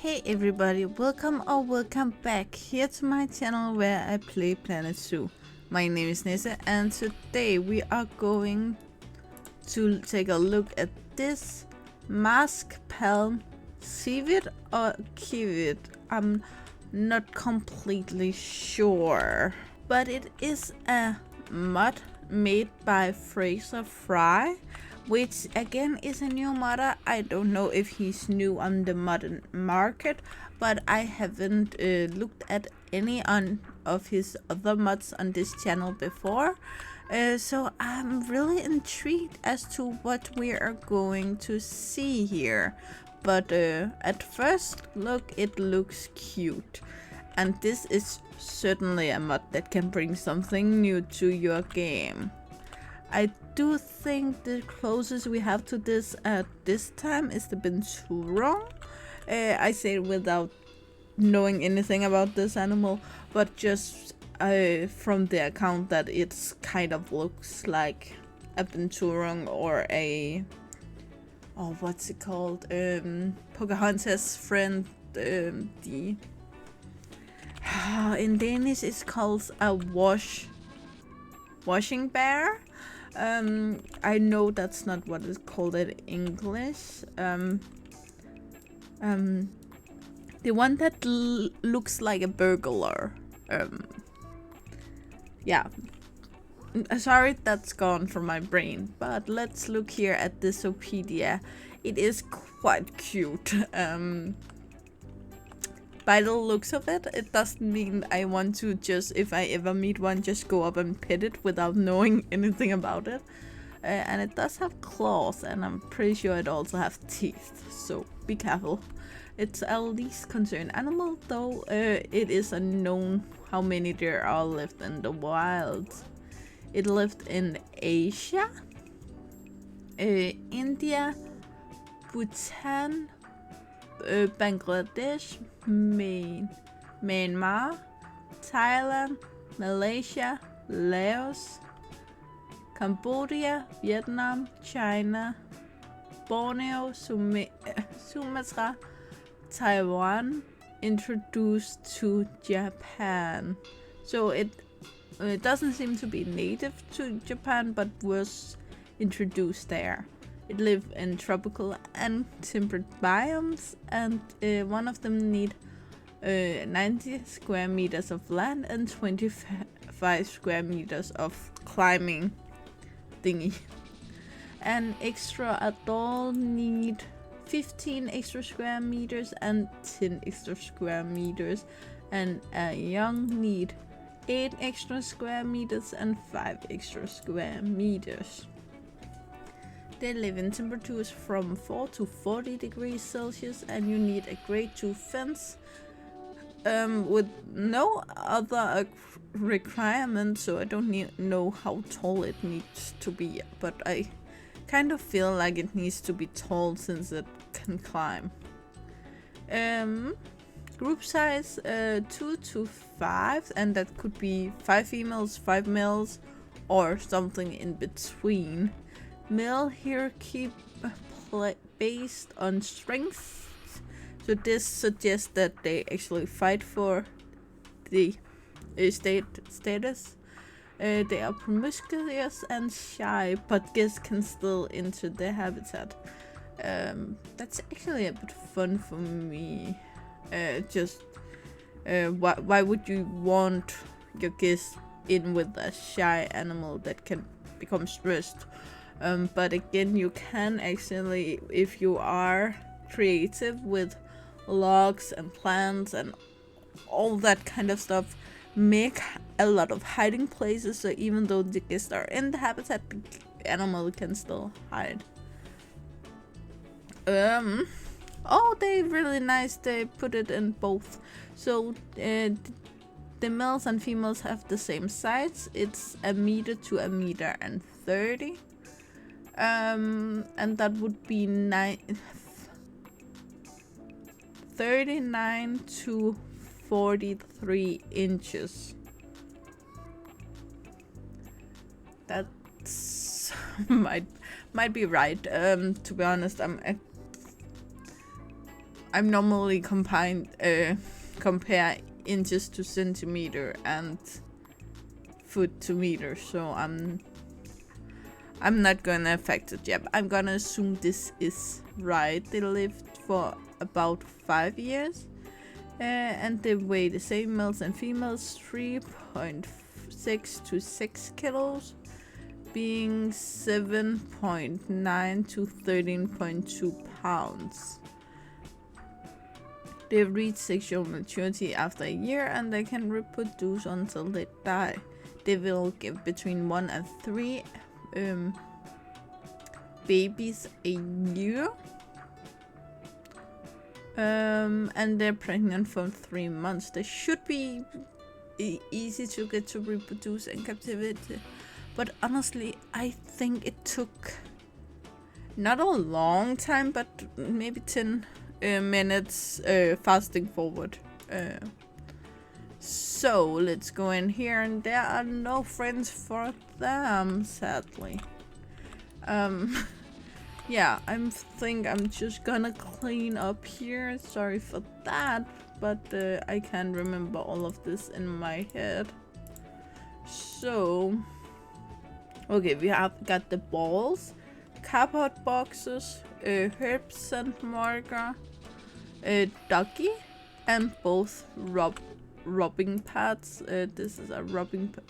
Hey everybody, welcome or welcome back here to my channel where I play Planet Zoo. My name is Nessa and today we are going to take a look at this Masked Palm Civet or Civet. I'm not completely sure, but it is a mod made by FrazerFry, which again is a new modder. I don't know if he's new on the modern market, but I haven't looked at any of his other mods on this channel before. So I'm really intrigued as to what we are going to see here. But at first look, it looks cute. And this is certainly a mod that can bring something new to your game. I do think the closest we have to this at this time is the binturong. I say it without knowing anything about this animal, but just from the account that it's kind of looks like a binturong or a what's it called? Pocahontas' friend. The in Danish it's called a washing bear. I know that's not what it's called in English. The one that looks like a burglar. Yeah. Sorry, that's gone from my brain. But let's look here at the Zoopedia. It is quite cute. By the looks of it, it doesn't mean I want to just, if I ever meet one, just go up and pet it without knowing anything about it. And it does have claws, and I'm pretty sure it also has teeth, so be careful. It's a least concerned animal, though it is unknown how many there are left in the wild. It lived in Asia, India, Bhutan, Bangladesh, Myanmar, Thailand, Malaysia, Laos, Cambodia, Vietnam, China, Borneo, Sumatra, Taiwan, introduced to Japan. So it doesn't seem to be native to Japan, but was introduced there. It lives in tropical and temperate biomes, and one of them need 90 square meters of land and 25 square meters of climbing thingy. An extra adult need 15 extra square meters and 10 extra square meters, and a young need 8 extra square meters and 5 extra square meters. They live in temperatures from 4 to 40 degrees Celsius, and you need a grade 2 fence with no other requirements, so I don't know how tall it needs to be, but I kind of feel like it needs to be tall since it can climb. Group size 2 to 5, and that could be 5 females, 5 males, or something in between. Male hierarchy based on strength, so this suggests that they actually fight for the status. They are promiscuous and shy, but guests can still enter their habitat. That's actually a bit fun for me. Why would you want your guest in with a shy animal that can become stressed? But again, you can actually, if you are creative with logs and plants and all that kind of stuff, make a lot of hiding places, so even though the guests are in the habitat, the animal can still hide. Oh, they're really nice. They put it in both. So the males and females have the same size. It's 1 meter to 1 meter and 30. And that would be 39 to 43 inches. That's might be right. To be honest, I'm normally compare inches to centimeter and foot to meter, so I'm not gonna affect it yet. I'm gonna assume this is right. They lived for about 5 years, and they weigh the same, males and females, 3.6 to 6 kilos, being 7.9 to 13.2 pounds. They reach sexual maturity after a year, and they can reproduce until they die. They will give between 1 and 3 babies a year, and they're pregnant for 3 months. They should be easy to get to reproduce in captivity, but honestly I think it took not a long time, but maybe 10 minutes fasting forward. So let's go in here, and there are no friends for them, sadly. Yeah, I think I'm just gonna clean up here. Sorry for that, but I can't remember all of this in my head. So, okay, we have got the balls, cardboard boxes, herb scent marker, ducky, and both rubbing pads. This is a rubbing pad.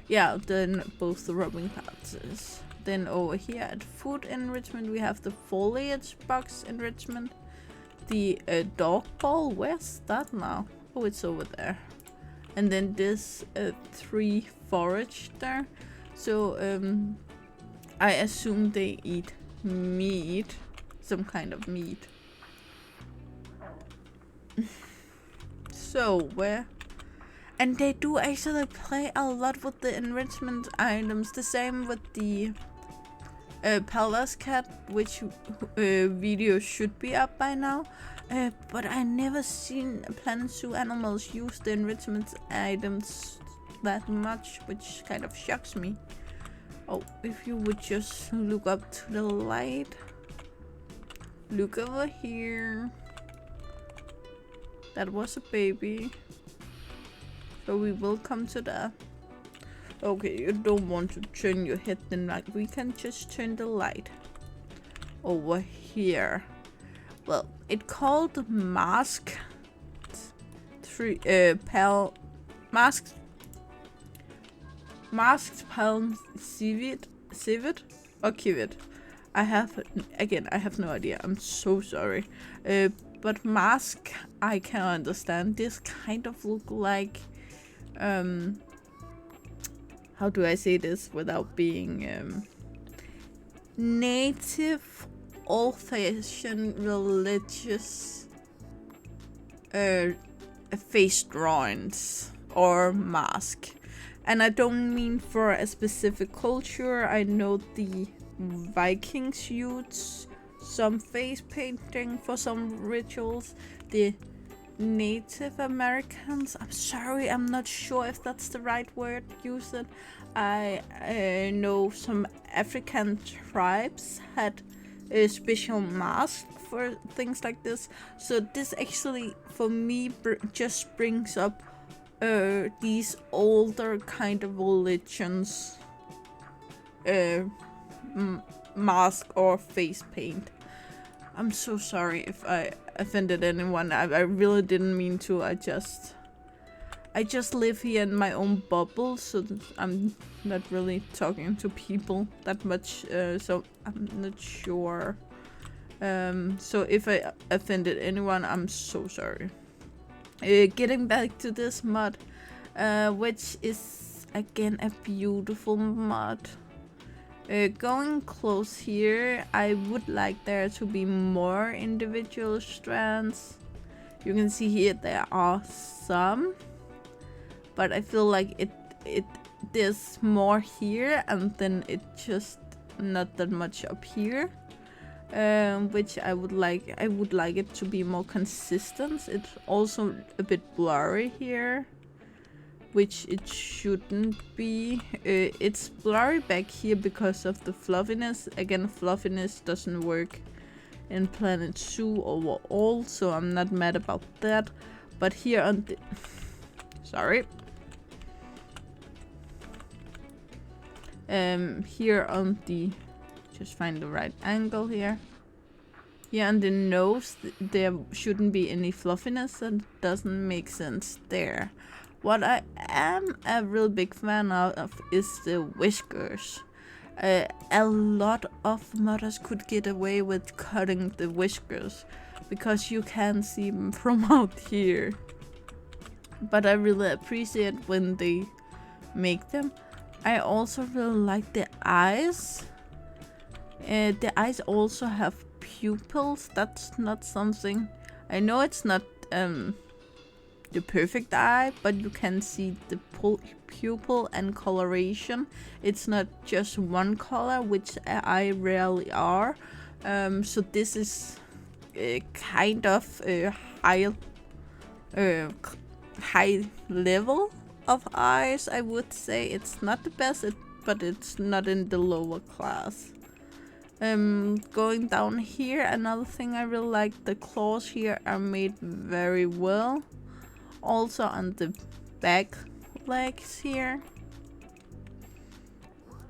Yeah, then both the rubbing pads. Then over here at food enrichment, we have the foliage box enrichment, the dog ball. Where's that now? Oh, it's over there. And then this 3 forage there. So I assume they eat meat, some kind of meat. So where? And they do actually play a lot with the enrichment items. The same with the Palace cat, which video should be up by now. But I never seen Planet Zoo animals use the enrichment items that much, which kind of shocks me. Oh, if you would just look up to the light. Look over here. That was a baby. So we will come to that. Okay, you don't want to turn your head, then like we can just turn the light over here. Well, it called Masked Palm Civet or Civet. I have no idea. I'm so sorry. But mask, I can understand. This kind of look like how do I say this without being native, old-fashioned, religious face drawings or mask. And I don't mean for a specific culture. I know the Vikings used some face painting for some rituals. The Native Americans, I'm sorry, I'm not sure if that's the right word, use it. I know some African tribes had a special mask for things like this. So this actually, for me, just brings up these older kind of religions mask or face paint. I'm so sorry if I offended anyone. I really didn't mean to. I just live here in my own bubble, so I'm not really talking to people that much, so I'm not sure. So if I offended anyone, I'm so sorry. Getting back to this mod, which is again a beautiful mod. Going close here, I would like there to be more individual strands. You can see here there are some, but I feel like there's more here, and then it just not that much up here, which I would like. I would like it to be more consistent. It's also a bit blurry here, which it shouldn't be. It's blurry back here because of the fluffiness. Again, fluffiness doesn't work in Planet Zoo overall, so I'm not mad about that. But here on the sorry. Here on the, just find the right angle here. Here on the nose, there shouldn't be any fluffiness, and doesn't make sense there. What I am a real big fan of is the whiskers. A lot of modders could get away with cutting the whiskers because you can see them from out here. But I really appreciate when they make them. I also really like the eyes. The eyes also have pupils. That's not something, I know it's not the perfect eye, but you can see the pupil and coloration. It's not just one color, which I rarely are. So this is kind of a high level of eyes, I would say. It's not the best, but it's not in the lower class. Going down here, another thing I really like, the claws here are made very well. Also on the back legs here.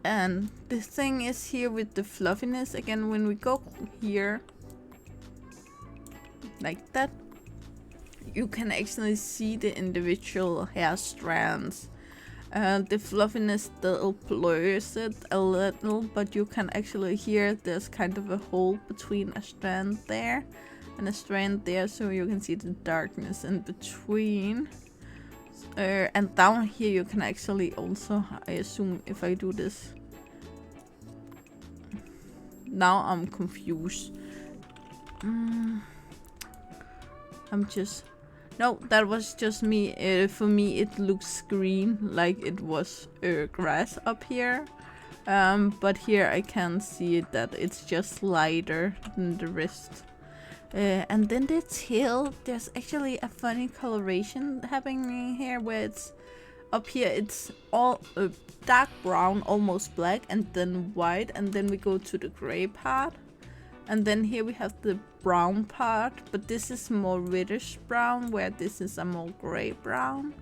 And the thing is here with the fluffiness, again, when we go here like that, you can actually see the individual hair strands. The fluffiness still blurs it a little, but you can actually hear there's kind of a hole between a strand there and a strand there, so you can see the darkness in between. And down here you can actually also, I assume if I do this, now I'm confused. No, that was just me. For me it looks green, like it was grass up here. But here I can see that it's just lighter than the rest. And then the tail, there's actually a funny coloration happening here, where it's up here, it's all dark brown, almost black, and then white, and then we go to the gray part. And then here we have the brown part, but this is more reddish brown, where this is a more gray brown.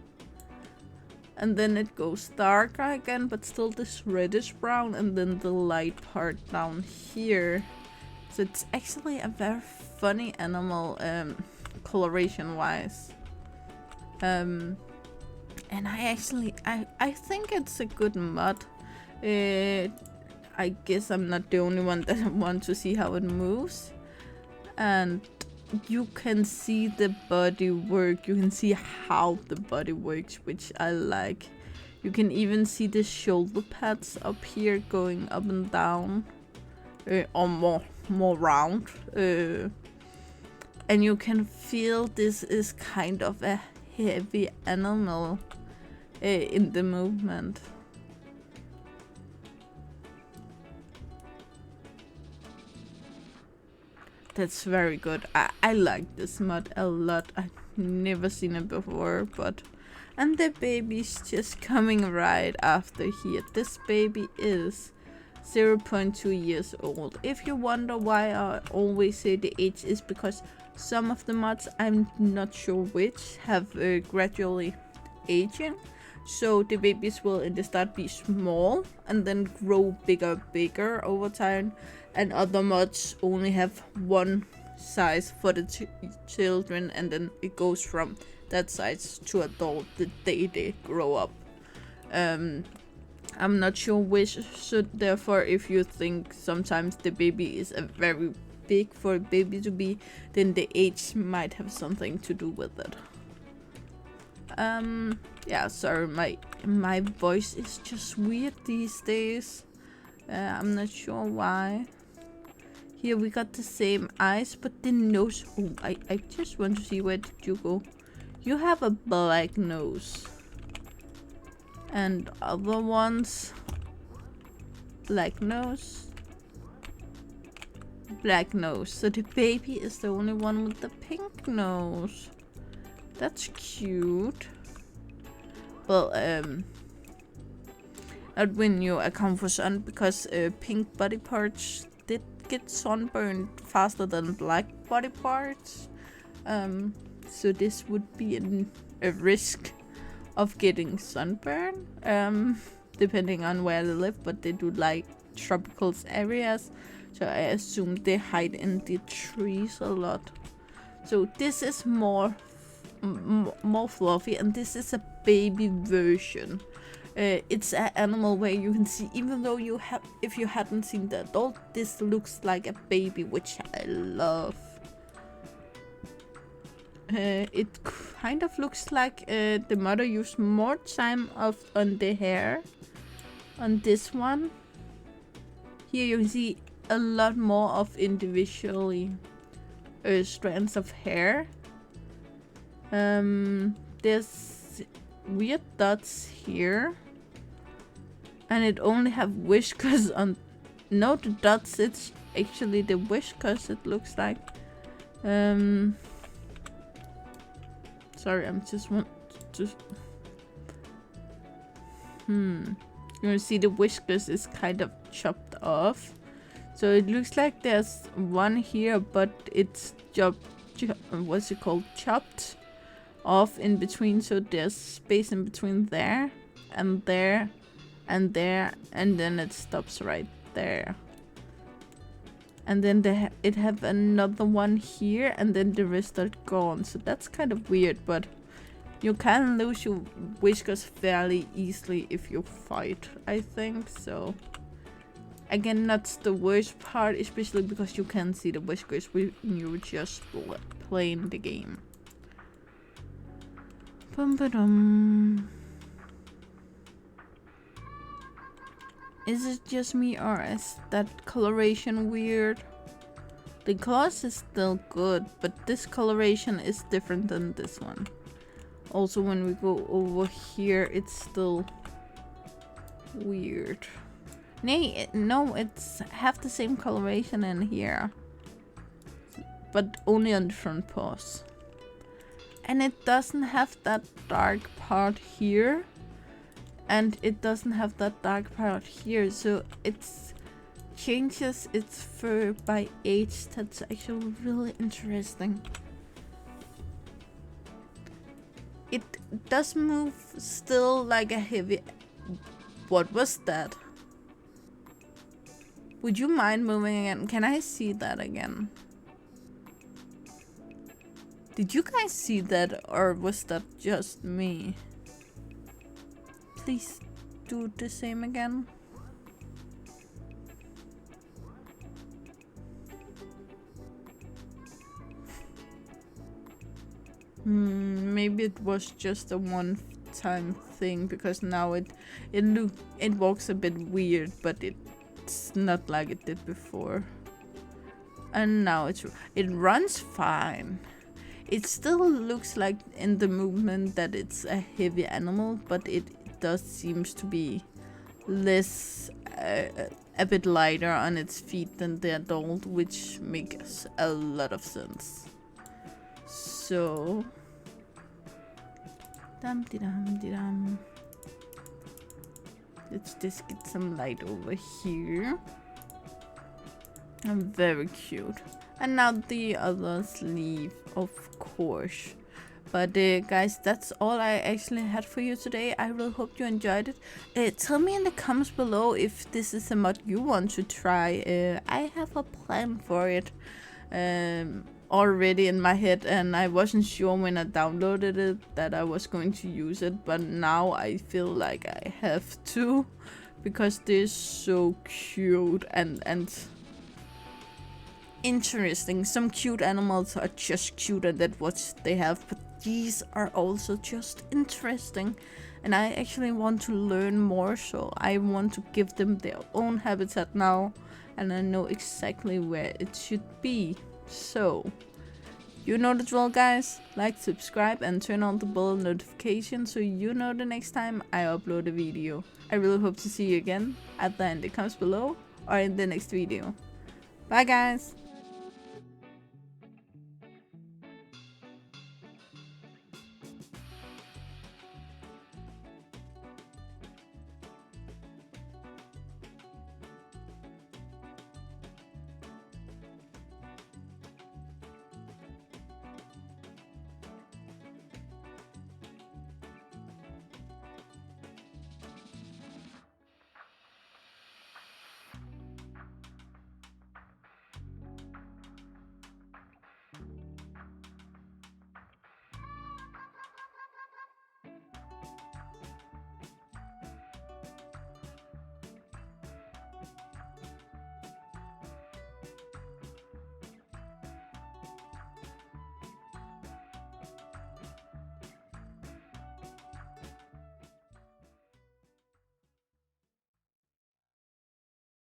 And then it goes darker again, but still this reddish brown, and then the light part down here. So it's actually a very funny animal, coloration wise. And I think it's a good mod. I guess I'm not the only one that wants to see how it moves. And you can see the body work. You can see how the body works, which I like. You can even see the shoulder pads up here going up and down, or more round. And you can feel this is kind of a heavy animal in the movement. That's very good. I like this mod a lot. I've never seen it before, but... And the baby's just coming right after here. This baby is 0.2 years old. If you wonder why I always say the age, is because some of the mods, I'm not sure which, have gradually aging. So the babies will in the start be small and then grow bigger over time. And other mods only have one size for the children, and then it goes from that size to adult the day they grow up. I'm not sure which, so therefore if you think sometimes the baby is a very big for a baby to be, then the age might have something to do with it. Yeah, sorry, my voice is just weird these days. I'm not sure why. Here we got the same eyes, but the nose... Oh, I just want to see, where did you go? You have a black nose. And other ones... Black nose. Black nose. So the baby is the only one with the pink nose. That's cute. Well, not when you account for sun, because pink body parts did get sunburned faster than black body parts. So this would be a risk of getting sunburn, depending on where they live, but they do like tropical areas, so I assume they hide in the trees a lot. So this is more fluffy, and this is a baby version. It's an animal where you can see, even though if you hadn't seen the adult, this looks like a baby, which I love. It kind of looks like the mother used more time on the hair on this one. Here you can see a lot more of individually strands of hair. There's weird dots here, and it only have whiskers on. No, the dots, it's actually the whiskers, it looks like. Sorry, I'm just want to. You can see the whiskers is kind of chopped off, so it looks like there's one here, but it's what's it called? Chopped off in between, so there's space in between there and there and there, and then it stops right there. And then it have another one here, and then the rest are gone. So that's kind of weird, but you can lose your whiskers fairly easily if you fight, I think. So again, that's the worst part, especially because you can see the whiskers when you're just playing the game. Bum-ba-dum. Is it just me, or is that coloration weird? The claws is still good, but this coloration is different than this one. Also, when we go over here, it's still weird. No, it's have the same coloration in here, but only on the front paws. And it doesn't have that dark part here. And it doesn't have that dark part here, so it changes its fur by age. That's actually really interesting. It does move still like a heavy... What was that? Would you mind moving again? Can I see that again? Did you guys see that, or was that just me? Please do the same again. Maybe it was just a one-time thing, because now it walks a bit weird, but it's not like it did before. And now it runs fine. It still looks like in the movement that it's a heavy animal, but it does seems to be less a bit lighter on its feet than the adult, which makes a lot of sense. So let's just get some light over here. And very cute. And now the other sleeve, of course. But guys, that's all I actually had for you today. I really hope you enjoyed it. Tell me in the comments below if this is a mod you want to try. I have a plan for it already in my head, and I wasn't sure when I downloaded it that I was going to use it, but now I feel like I have to, because they're so cute and interesting. Some cute animals are just cute and that's what they have, but these are also just interesting, and I actually want to learn more, so I want to give them their own habitat now, and I know exactly where it should be. So you know the drill, guys. Like, subscribe, and turn on the bell notification so you know the next time I upload a video. I really hope to see you again either in the comments below or in the next video. Bye guys!